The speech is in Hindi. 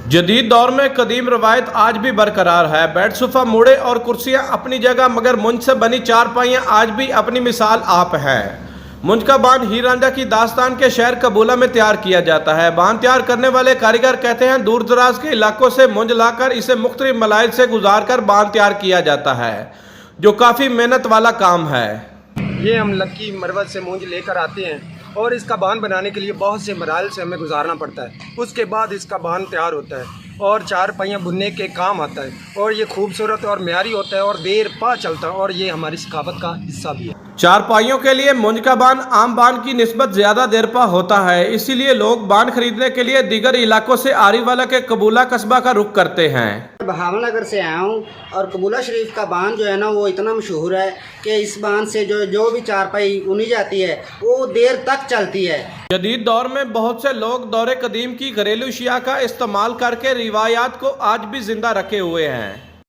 जदीद दौर में कदीम रवायत आज भी बरकरार है। बेड सोफा मूड़े और कुर्सियां अपनी जगह, मगर मुंज से बनी चारपाइयां आज भी अपनी मिसाल आप है। मुंज का बांध हीर रांझा की दास्तान के शहर कबूला में तैयार किया जाता है। बांध तैयार करने वाले कारीगर कहते हैं दूर दराज के इलाकों से मुंज लाकर इसे मुख्तलिफ मलाइल से गुजार कर बांध तैयार किया जाता है, जो काफ़ी मेहनत वाला काम है। ये हम लक्की मरवत से मुंज लेकर आते हैं और इसका बांध बनाने के लिए बहुत से मराइल से हमें गुजारना पड़ता है। उसके बाद इसका बांध तैयार होता है और चार पहियाँ बुनने के काम आता है और ये खूबसूरत और म्यारी होता है और देर पा चलता है और ये हमारी सकाफत का हिस्सा भी है। चारपाइयों के लिए मुंज का बांध आम बांध की निस्बत ज्यादा देरपा होता है, इसीलिए लोग बांध खरीदने के लिए दीगर इलाकों से आरीवाला के कबूला कस्बा का रुख करते हैं। बहावलनगर से आया हूँ और कबूला शरीफ का बांध जो है ना वो इतना मशहूर है कि इस बांध से जो भी चारपाई उनी जाती है वो देर तक चलती है। जदीद दौर में बहुत से लोग दौरे कदीम की घरेलू अशिया का इस्तेमाल करके रिवायात को आज भी जिंदा रखे हुए हैं।